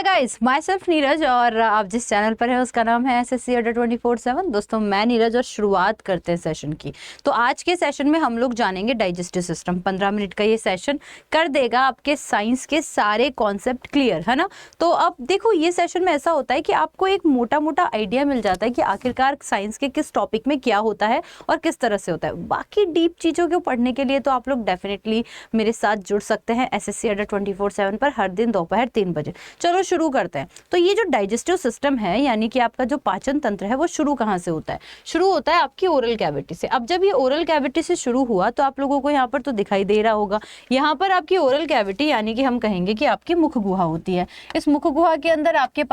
Guys, my self Neeraj और आप जिस चैनल पर है उसका नाम है SSC अड्डा 24/7। दोस्तों मैं नीरज और शुरुआत करते हैं सेशन की। तो आज के सेशन में हम लोग जानेंगे डाइजेस्टिव सिस्टम। 15 मिनट का ये सेशन कर देगा आपके साइंस के सारे कॉन्सेप्ट क्लियर, है ना। तो अब देखो ये सेशन में ऐसा होता है कि आपको एक मोटा मोटा आइडिया मिल जाता है कि आखिरकार साइंस के किस टॉपिक में क्या होता है और किस तरह से होता है। बाकी डीप चीज़ों को पढ़ने के लिए तो आप लोग डेफिनेटली मेरे साथ जुड़ सकते हैं SSC अड्डा 24/7 पर हर दिन दोपहर 3 बजे। चलो शुरू करते हैं। तो ये जो डाइजेस्टिव सिस्टम है यानी कि आपका जो पाचन तंत्र है वो शुरू कहाँ से होता है? शुरू होता है आपकी ओरल कैविटी से। अब जब ये ओरल कैविटी से शुरू हुआ तो आप लोगों को यहाँ पर तो दिखाई दे रहा होगा, यहाँ पर आपकी ओरल कैविटी यानी कि हम कहेंगे कि आपकी मुख गुहा होती है। इस मुख गुहा के अंदर आपके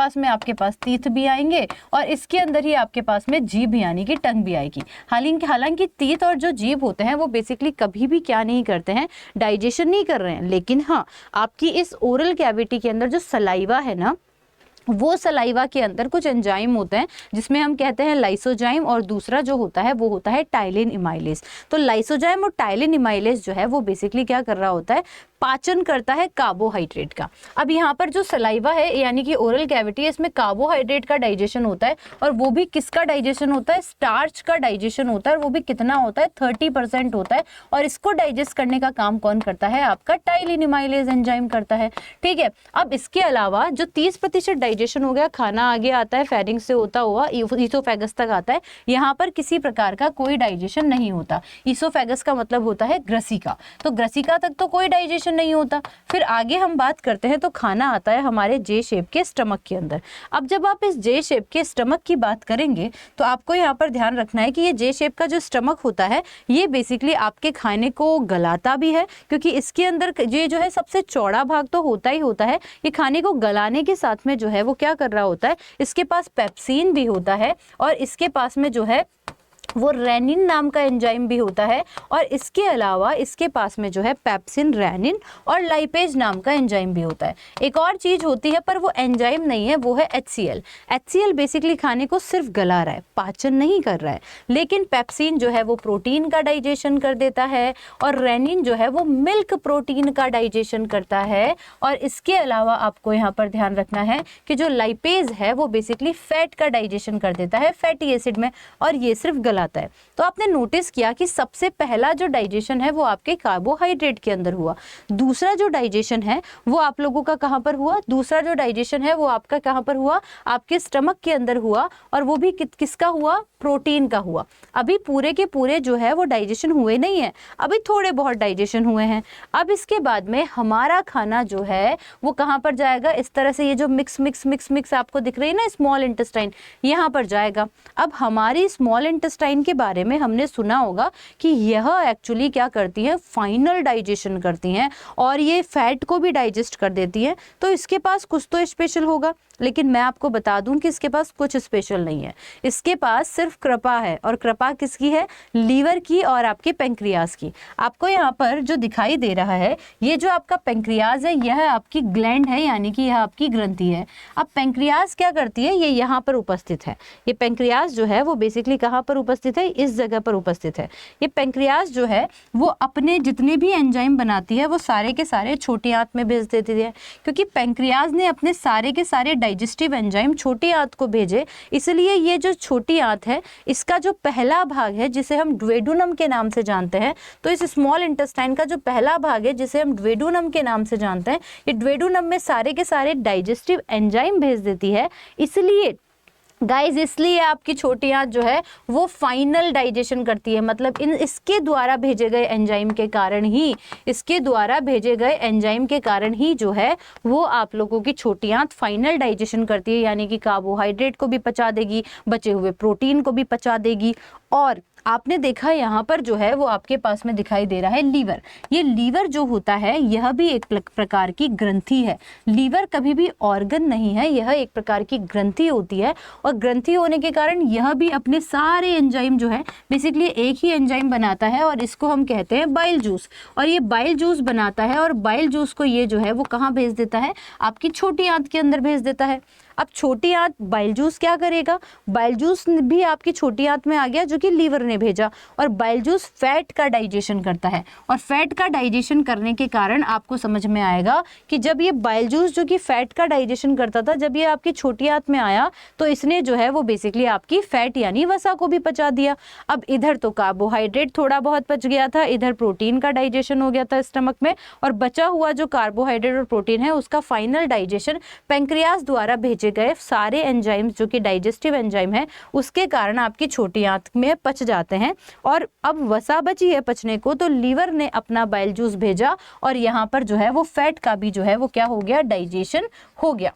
पास तीत भी आएंगे और इसके अंदर ही आपके पास में जीभ यानी कि टंग भी आएगी। हालांकि तीत और जो जीभ होते हैं वो बेसिकली कभी भी क्या नहीं करते हैं, डाइजेशन नहीं कर रहे हैं। लेकिन हाँ, आपकी इस ओरल कैविटी के अंदर जो सलाइवा है ना, वो सलाइवा के अंदर कुछ एंजाइम होते हैं जिसमें हम कहते हैं लाइसोजाइम, और दूसरा जो होता है वो होता है टाइलिन इमाइलेज। तो लाइसोजाइम और टाइलिन इमाइलेज जो है वो बेसिकली क्या कर रहा होता है, पाचन करता है कार्बोहाइड्रेट का। अब यहाँ पर जो सलाइवा है यानी कि ओरल कैविटी है, इसमें कार्बोहाइड्रेट का डाइजेशन होता है, और वो भी किसका डाइजेशन होता है, स्टार्च का डाइजेशन होता है। और वो भी कितना होता है, 30% होता है। और इसको डाइजेस्ट करने का काम कौन करता है, आपका टाइलिन इमाइलेज एंजाइम करता है। ठीक है। अब इसके अलावा जो 30% डाइजेशन हो गया, खाना आगे आता है, फेरिंग से होता हुआ ईसोफेगस तक आता है। यहाँ पर किसी प्रकार का कोई डाइजेशन नहीं होता। ईसोफेगस का मतलब होता है ग्रसिका, तो ग्रसिका तक तो कोई डाइजेशन नहीं होता। फिर आगे हम बात करते हैं तो खाना आता है हमारे जे शेप के स्टमक के अंदर। अब जब आप इस जे शेप के स्टमक की बात करेंगे तो आपको यहाँ पर ध्यान रखना है कि ये जे शेप का जो स्टमक होता है ये बेसिकली आपके खाने को गलाता भी है, क्योंकि इसके अंदर ये जो है सबसे चौड़ा भाग तो होता ही होता है। ये खाने को गलाने के साथ में जो है वो क्या कर रहा होता है, इसके पास पेप्सिन भी होता है, और इसके पास में जो है वो रेनिन नाम का एंजाइम भी होता है। और इसके अलावा इसके पास में जो है पेप्सिन, रेनिन और लाइपेज नाम का एंजाइम भी होता है। एक और चीज होती है पर वो एंजाइम नहीं है, वो है HCl। HCl बेसिकली खाने को सिर्फ गला रहा है, पाचन नहीं कर रहा है। लेकिन पेप्सिन जो है वो प्रोटीन का डाइजेशन कर देता है, और रेनिन जो है वो मिल्क प्रोटीन का डाइजेशन करता है। और इसके अलावा आपको यहाँ पर ध्यान रखना है कि जो लाइपेज है वो बेसिकली फैट का डाइजेशन कर देता है फैटी एसिड में, और ये सिर्फ गलाता है। तो आपने नोटिस किया कि सबसे पहला जो डाइजेशन है वो आपके कार्बोहाइड्रेट के अंदर हुआ। दूसरा जो डाइजेशन है वो आप लोगों का कहां पर हुआ, दूसरा जो डाइजेशन है वो आपका कहां पर हुआ, आपके स्टमक के अंदर हुआ। और वो भी किसका हुआ, प्रोटीन का हुआ। अभी पूरे के पूरे जो है वो डाइजेशन हुए नहीं है, अभी थोड़े बहुत डाइजेशन हुए हैं। अब इसके बाद में हमारा खाना जो है वो कहां पर जाएगा, इस तरह से ये जो मिक्स आपको दिख रही है ना, स्मॉल इंटेस्टाइन, यहाँ पर जाएगा। अब हमारी स्मॉल इंटेस्टाइन के बारे में हमने सुना होगा कि यह एक्चुअली क्या करती है, फाइनल डाइजेशन करती हैं, और ये फैट को भी डाइजेस्ट कर देती है। तो इसके पास कुछ तो स्पेशल होगा, लेकिन मैं आपको बता दूं कि इसके पास कुछ स्पेशल नहीं है। इसके पास सिर्फ कृपा है, और कृपा किसकी है, लीवर की और आपके पेंक्रियाज की। आपको यहाँ पर जो दिखाई दे रहा है, ये जो आपका पेंक्रियाज है यह आपकी ग्लैंड है, यानी कि यह आपकी ग्रंथि है। अब पेंक्रियाज क्या करती है, ये यहाँ पर उपस्थित है। ये पेंक्रियाज जो है वो बेसिकली कहाँ पर उपस्थित है, इस जगह पर उपस्थित है। ये पेंक्रियाज जो है वो अपने जितने भी एंजाइम बनाती है वो सारे के सारे छोटी आंत में भेज देती है, क्योंकि पेंक्रियाज ने अपने सारे के सारे डाइजेस्टिव एंजाइम छोटी आंत को भेजे। इसलिए ये जो छोटी आंत है इसका जो पहला भाग है जिसे हम ड्वेडुनम के नाम से जानते हैं, तो इस स्मॉल इंटेस्टाइन का जो पहला भाग है जिसे हम ड्वेडुनम के नाम से जानते हैं, ये ड्वेडुनम में सारे के सारे डाइजेस्टिव एंजाइम भेज देती है। इसलिए गाइज, इसलिए आपकी छोटी आंत जो है वो फाइनल डाइजेशन करती है। मतलब इसके द्वारा भेजे गए एंजाइम के कारण ही, इसके द्वारा भेजे गए एंजाइम के कारण ही जो है वो आप लोगों की छोटी आंत फाइनल डाइजेशन करती है, यानी कि कार्बोहाइड्रेट को भी पचा देगी, बचे हुए प्रोटीन को भी पचा देगी। और आपने देखा यहाँ पर जो है वो आपके पास में दिखाई दे रहा है लीवर। ये लीवर जो होता है यह भी एक प्रकार की ग्रंथि है। लीवर कभी भी ऑर्गन नहीं है, यह एक प्रकार की ग्रंथि होती है, और ग्रंथि होने के कारण यह भी अपने सारे एंजाइम जो है बेसिकली एक ही एंजाइम बनाता है, और इसको हम कहते हैं बाइल जूस। और ये बाइल जूस बनाता है, और बाइल जूस को ये जो है वो कहाँ भेज देता है, आपकी छोटी आंत के अंदर भेज देता है। अब छोटी आंत बाइल जूस क्या करेगा, बाइल जूस भी आपकी छोटी आंत में आ गया जो कि लीवर ने भेजा, और बाइल जूस फैट का डाइजेशन करता है, और फैट का डाइजेशन करने के कारण आपको समझ में आएगा कि जब ये बाइल जूस जो कि फैट का डाइजेशन करता था, जब ये आपकी छोटी आंत में आया तो इसने जो है वो बेसिकली आपकी फैट यानी वसा को भी पचा दिया। अब इधर तो कार्बोहाइड्रेट थोड़ा बहुत पच गया था, इधर प्रोटीन का डाइजेशन हो गया था स्टमक में, और बचा हुआ जो कार्बोहाइड्रेट और प्रोटीन है उसका फाइनल डाइजेशन पेंक्रियाज द्वारा भेजे गए सारे एंजाइम्स जो कि डाइजेस्टिव एंजाइम है उसके कारण आपकी छोटी आंत में पच जाते हैं। और अब वसा बची है पचने को, तो लीवर ने अपना बाइल जूस भेजा और यहाँ पर जो है वो फैट का भी जो है वो क्या हो गया, डाइजेशन हो गया।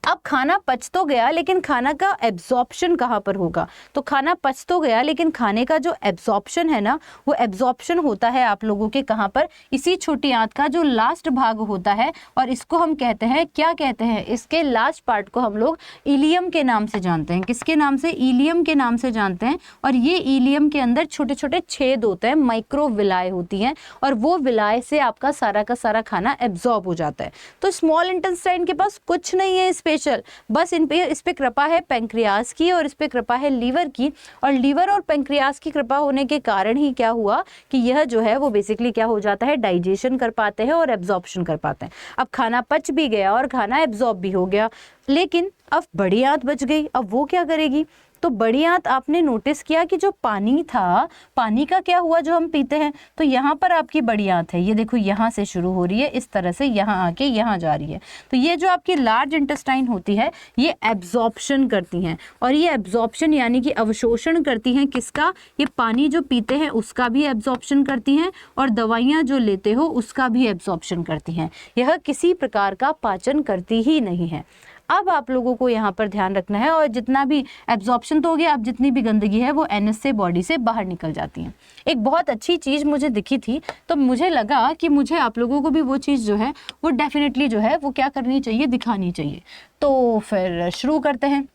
अब खाना पच तो गया, लेकिन खाना का एब्जॉर्प्शन कहाँ पर होगा, तो खाना पच तो गया लेकिन खाने का जो एब्जॉर्प्शन है ना, वो एब्जॉर्प्शन होता है आप लोगों के कहाँ पर, इसी छोटी आंत का जो लास्ट भाग होता है, और इसको हम कहते हैं, क्या कहते हैं, इसके लास्ट पार्ट को हम लोग इलियम के नाम से जानते हैं। किसके नाम से, इलियम के नाम से जानते हैं। और ये इलियम के अंदर छोटे छोटे छेद होते हैं, माइक्रो विलाय होती हैं, और वो विलाय से आपका सारा का सारा खाना एब्जॉर्ब हो जाता है। तो स्मॉल इंटेस्टाइन के पास कुछ नहीं है स्पेशल, बस इस पे कृपा है पेंक्रियाज की और इस पे कृपा है लीवर की, और लीवर और पेंक्रियाज की कृपा होने के कारण ही क्या हुआ कि यह जो है वो बेसिकली क्या हो जाता है, डाइजेशन कर पाते हैं और एब्जॉर्प्शन कर पाते हैं। अब खाना पच भी गया और खाना एब्जॉर्ब भी हो गया, लेकिन अब बड़ी आंत बच गई। अब वो क्या करेगी, तो बड़ी आंत आपने नोटिस किया कि जो पानी था, पानी का क्या हुआ जो हम पीते हैं, तो यहाँ पर आपकी बड़ी आंत है, ये देखो यहाँ से शुरू हो रही है, इस तरह से यहाँ आके यहाँ जा रही है। तो ये जो आपकी लार्ज इंटेस्टाइन होती है ये एब्जॉर्प्शन करती हैं, और ये एब्जॉर्प्शन यानी कि अवशोषण करती हैं किसका, ये पानी जो पीते हैं उसका भी एब्जॉर्प्शन करती हैं, और दवाइयाँ जो लेते हो उसका भी एब्जॉर्प्शन करती हैं। यह किसी प्रकार का पाचन करती ही नहीं है। अब आप लोगों को यहाँ पर ध्यान रखना है, और जितना भी एब्जॉर्प्शन तो हो गया, अब जितनी भी गंदगी है वो एनएस से बॉडी से बाहर निकल जाती है। एक बहुत अच्छी चीज़ मुझे दिखी थी, तो मुझे लगा कि मुझे आप लोगों को भी वो चीज़ जो है वो डेफिनेटली जो है वो क्या करनी चाहिए, दिखानी चाहिए। तो फिर शुरू करते हैं।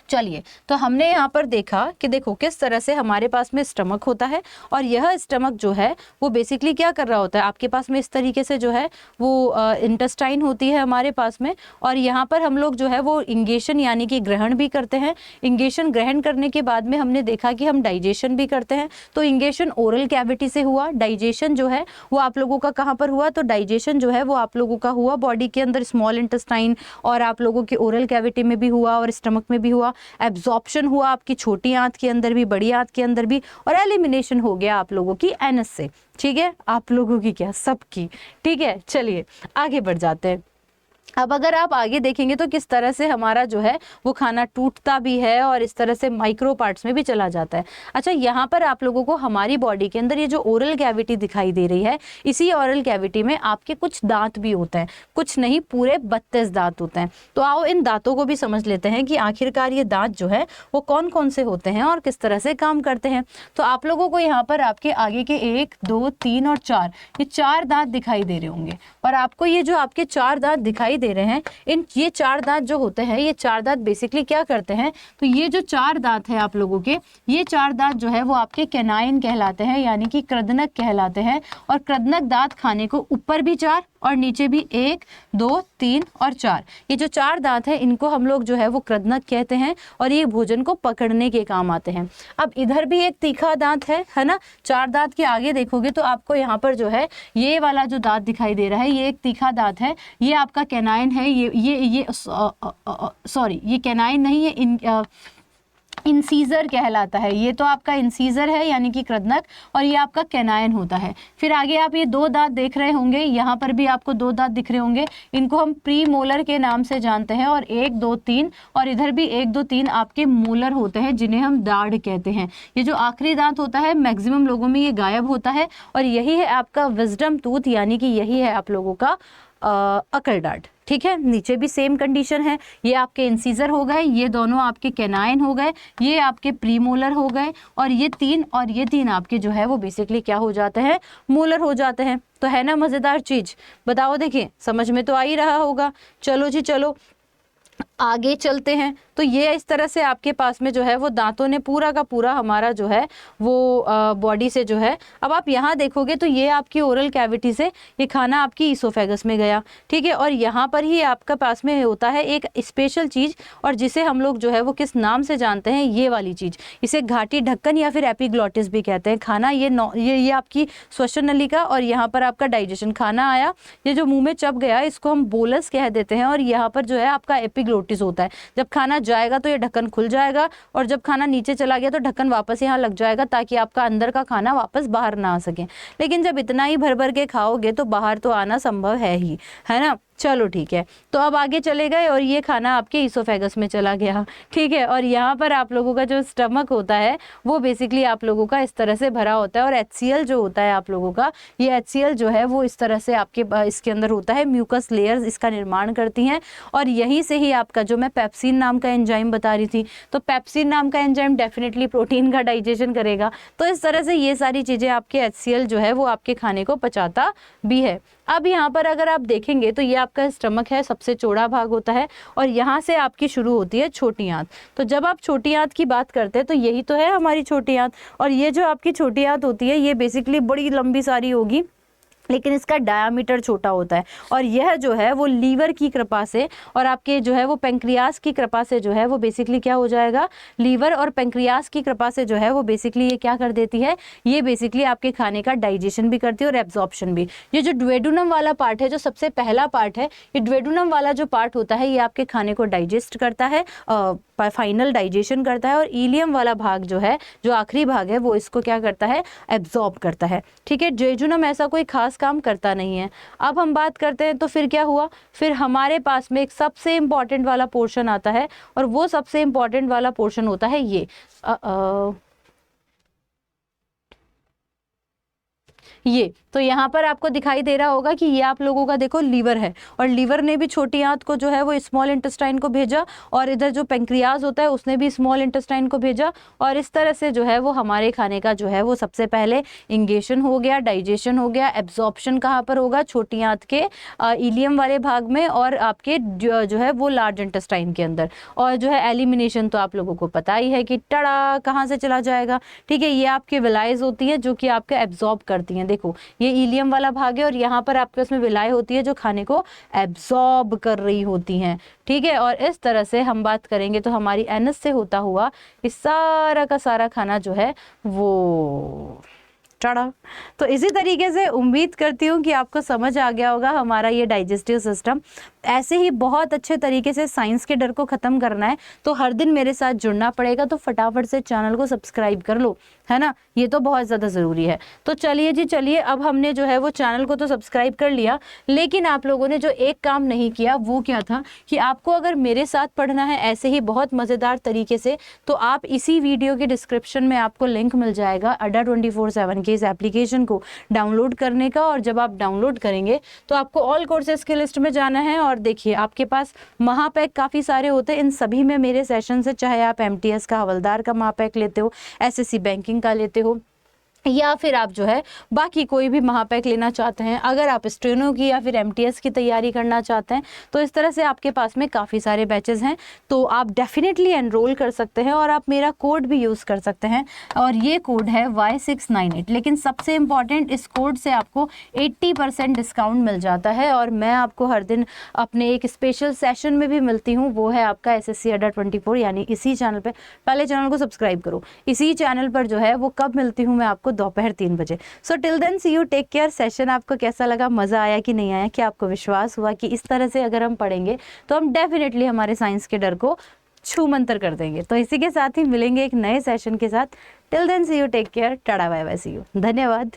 चलिए, तो हमने यहाँ पर देखा कि देखो किस तरह से हमारे पास में स्टमक होता है, और यह स्टमक जो है वो बेसिकली क्या कर रहा होता है, आपके पास में इस तरीके से जो है वो इंटेस्टाइन होती है हमारे पास में, और यहाँ पर हम लोग जो है वो इंगेशन यानी कि ग्रहण भी करते हैं। इंगेशन ग्रहण करने के बाद में हमने देखा कि हम डाइजेशन भी करते हैं। तो इंगेशन ओरल कैविटी से हुआ, डाइजेशन जो है वो आप लोगों का कहाँ पर हुआ, तो डाइजेशन जो है वो आप लोगों का हुआ बॉडी के अंदर स्मॉल इंटेस्टाइन, और आप लोगों के ओरल कैविटी में भी हुआ और स्टमक में भी हुआ। एब्जॉर्प्शन हुआ आपकी छोटी आंत के अंदर भी, बड़ी आंत के अंदर भी, और एलिमिनेशन हो गया आप लोगों की एनस से। ठीक है, आप लोगों की क्या, सबकी। ठीक है, चलिए आगे बढ़ जाते हैं। अब अगर आप आगे देखेंगे तो किस तरह से हमारा जो है वो खाना टूटता भी है और इस तरह से माइक्रो पार्ट्स में भी चला जाता है। अच्छा, यहाँ पर आप लोगों को हमारी बॉडी के अंदर ये जो ओरल कैविटी दिखाई दे रही है, इसी ओरल कैविटी में आपके कुछ दांत भी होते हैं, कुछ नहीं पूरे 32 दांत होते हैं। तो आओ इन दांतों को भी समझ लेते हैं कि आखिरकार ये दांत जो है वो कौन कौन से होते हैं और किस तरह से काम करते हैं। तो आप लोगों को यहाँ पर आपके आगे के 1, 2, 3 और 4 ये 4 दांत दिखाई दे रहे होंगे, और आपको ये जो आपके 4 दांत दिखाई दे रहे हैं, इन ये 4 दांत जो होते हैं, ये 4 दांत बेसिकली क्या करते हैं, तो ये जो 4 दांत है आप लोगों के, ये 4 दांत जो है वो आपके कैनाइन कहलाते हैं, यानी कि कृदनक कहलाते हैं। और कृदनक दांत खाने को ऊपर भी 4 और नीचे भी 1, 2, 3 और 4, ये जो 4 दांत है इनको हम लोग जो है वो कृदनक कहते हैं, और ये भोजन को पकड़ने के काम आते हैं। अब इधर भी एक तीखा दांत है ना, 4 दांत के आगे देखोगे तो आपको यहाँ पर जो है ये वाला जो दांत दिखाई दे रहा है, ये एक तीखा दांत है, ये आपका कैनाइन है। ये सॉरी, ये कैनाइन नहीं है, इंसीजर कहलाता है। ये तो आपका इंसीजर है यानी कि कृदनक, और ये आपका कैनाइन होता है। फिर आगे आप ये 2 दांत देख रहे होंगे, यहाँ पर भी आपको 2 दांत दिख रहे होंगे, इनको हम प्री मोलर के नाम से जानते हैं, और 1, 2, 3 और इधर भी 1, 2, 3 आपके मोलर होते हैं, जिन्हें हम दाढ़ कहते हैं। ये जो आखिरी दांत होता है मैक्सिमम लोगों में ये गायब होता है, और यही है आपका विजडम टूथ, यानी कि यही है आप लोगों का अकल दाढ़। ठीक है, नीचे भी सेम कंडीशन है, ये आपके इंसीजर हो गए, ये दोनों आपके कैनाइन हो गए, ये आपके प्रीमोलर हो गए, और ये 3 और ये 3 आपके जो है वो बेसिकली क्या हो जाते हैं, मोलर हो जाते हैं। तो है ना मज़ेदार चीज़, बताओ, देखिए समझ में तो आ ही रहा होगा। चलो जी चलो, आगे चलते हैं तो ये इस तरह से आपके पास में जो है वो दांतों ने पूरा का पूरा हमारा जो है वो बॉडी से जो है, अब आप यहाँ देखोगे तो ये आपकी ओरल कैविटी से ये खाना आपकी ईसोफेगस में गया, ठीक है। और यहाँ पर ही आपका पास में होता है एक स्पेशल चीज़, और जिसे हम लोग जो है वो किस नाम से जानते हैं, ये वाली चीज़, इसे घाटी ढक्कन या फिर एपिग्लॉटिस भी कहते हैं। खाना ये आपकी श्वसन नलिका और यहाँ पर आपका डाइजेशन, खाना आया, ये जो मुँह में चप गया इसको हम बोलस कह देते हैं, और यहाँ पर जो है आपका एपिग्लोटिस होता है। जब खाना जाएगा तो ये ढक्कन खुल जाएगा, और जब खाना नीचे चला गया तो ढक्कन वापस यहाँ लग जाएगा, ताकि आपका अंदर का खाना वापस बाहर ना आ सके। लेकिन जब इतना ही भर भर के खाओगे तो बाहर तो आना संभव है ही, है ना। चलो ठीक है, तो अब आगे चले गए और ये खाना आपके ईसोफेगस में चला गया, ठीक है। और यहाँ पर आप लोगों का जो स्टमक होता है वो बेसिकली आप लोगों का इस तरह से भरा होता है, और HCl जो होता है आप लोगों का, ये HCl जो है वो इस तरह से आपके इसके अंदर होता है, म्यूकस लेयर्स इसका निर्माण करती हैं, और यहीं से ही आपका जो मैं पेप्सिन नाम का एंजाइम बता रही थी, तो पेप्सिन नाम का एंजाइम डेफिनेटली प्रोटीन का डाइजेशन करेगा। तो इस तरह से ये सारी चीज़ें आपके HCl जो है वो आपके खाने को पचाता भी है। अब यहाँ पर अगर आप देखेंगे तो ये आपका स्टमक है, सबसे चौड़ा भाग होता है, और यहाँ से आपकी शुरू होती है छोटी आंत। तो जब आप छोटी आंत की बात करते हैं तो यही तो है हमारी छोटी आंत, और ये जो आपकी छोटी आंत होती है ये बेसिकली बड़ी लंबी सारी होगी, लेकिन इसका डायामीटर छोटा होता है, और यह जो है वो लीवर की कृपा से और आपके जो है वो पेंक्रियास की कृपा से जो है वो बेसिकली क्या हो जाएगा, लीवर और पेंक्रियास की कृपा से जो है वो बेसिकली ये क्या कर देती है, ये बेसिकली आपके खाने का डाइजेशन भी करती है और एब्जॉर्प्शन भी। ये जो ड्वेडुनम वाला पार्ट है, जो सबसे पहला पार्ट है, ये ड्वेडुनम वाला जो पार्ट होता है ये आपके खाने को डाइजेस्ट करता है, फाइनल डाइजेशन करता है, और इलियम वाला भाग जो है, जो आखिरी भाग है, वो इसको क्या करता है, एब्जॉर्ब करता है, ठीक है। जेजुनम ऐसा कोई खास काम करता नहीं है। अब हम बात करते हैं तो फिर क्या हुआ, फिर हमारे पास में एक सबसे इंपॉर्टेंट वाला पोर्शन आता है, और वो सबसे इंपॉर्टेंट वाला पोर्शन होता है ये। तो यहाँ पर आपको दिखाई दे रहा होगा कि ये आप लोगों का देखो लीवर है, और लीवर ने भी छोटी आंत को जो है वो स्मॉल इंटेस्टाइन को भेजा, और इधर जो पेंक्रियाज होता है उसने भी स्मॉल इंटेस्टाइन को भेजा, और इस तरह से जो है वो हमारे खाने का जो है वो सबसे पहले इंगेशन हो गया, डाइजेशन हो गया, एब्जॉर्प्शन कहाँ पर होगा, छोटी आंत के इलियम वाले भाग में, और आपके जो है वो लार्ज इंटेस्टाइन के अंदर, और जो है एलिमिनेशन तो आप लोगों को पता ही है कि टड़ा कहाँ से चला जाएगा, ठीक है। ये आपके विलाइज होती है जो कि आपके एब्जॉर्ब करती हैं, देखो ये इलियम वाला भाग है, और यहाँ पर आपके उसमें विलाय होती है जो खाने को एब्जॉर्ब कर रही होती हैं, ठीक है। और इस तरह से हम बात करेंगे तो हमारी एनस से होता हुआ इस सारा का सारा खाना जो है वो चढ़ा। तो इसी तरीके से उम्मीद करती हूँ कि आपको समझ आ गया होगा हमारा ये डाइजेस्टिव सिस्टम। ऐसे ही बहुत अच्छे तरीके से साइंस के डर को ख़त्म करना है तो हर दिन मेरे साथ जुड़ना पड़ेगा, तो फटाफट से चैनल को सब्सक्राइब कर लो, है ना, ये तो बहुत ज़्यादा ज़रूरी है। तो चलिए जी चलिए, अब हमने जो है वो चैनल को तो सब्सक्राइब कर लिया, लेकिन आप लोगों ने जो एक काम नहीं किया वो क्या था कि आपको अगर मेरे साथ पढ़ना है ऐसे ही बहुत मज़ेदार तरीके से, तो आप इसी वीडियो के डिस्क्रिप्शन में आपको लिंक मिल जाएगा अड्डा 24/7 के इस एप्लीकेशन को डाउनलोड करने का। और जब आप डाउनलोड करेंगे तो आपको ऑल कोर्सेज के लिस्ट में जाना है, और देखिए आपके पास महापैक काफ़ी सारे होते हैं, इन सभी में मेरे सेशन से, चाहे आप MTS का हवलदार का महापैक लेते हो, SSC बैंकिंग का लेते हो, या फिर आप जो है बाकी कोई भी महापैक लेना चाहते हैं, अगर आप स्टेनो की या फिर MTS की तैयारी करना चाहते हैं, तो इस तरह से आपके पास में काफ़ी सारे बैचेस हैं, तो आप डेफिनेटली एनरोल कर सकते हैं। और आप मेरा कोड भी यूज़ कर सकते हैं, और ये कोड है Y698। लेकिन सबसे इम्पॉर्टेंट, इस कोड से आपको 80% डिस्काउंट मिल जाता है, और मैं आपको हर दिन अपने एक स्पेशल सेशन में भी मिलती हूँ, वो है आपका SSC अड्डा 24, यानी इसी चैनल पर। पहले चैनल को सब्सक्राइब करो, इसी चैनल पर जो है वो कब मिलती हूँ मैं आपको, दोपहर 3 बजे। So till then see you, take care. Session आपको कैसा लगा, मज़ा आया कि नहीं आया, क्या आपको विश्वास हुआ कि इस तरह से अगर हम पढ़ेंगे तो हम डेफिनेटली हमारे साइंस के डर को छू मंतर कर देंगे। तो इसी के साथ ही मिलेंगे एक नए सेशन के साथ। Till then see you, take care, tata bye bye, see you, धन्यवाद।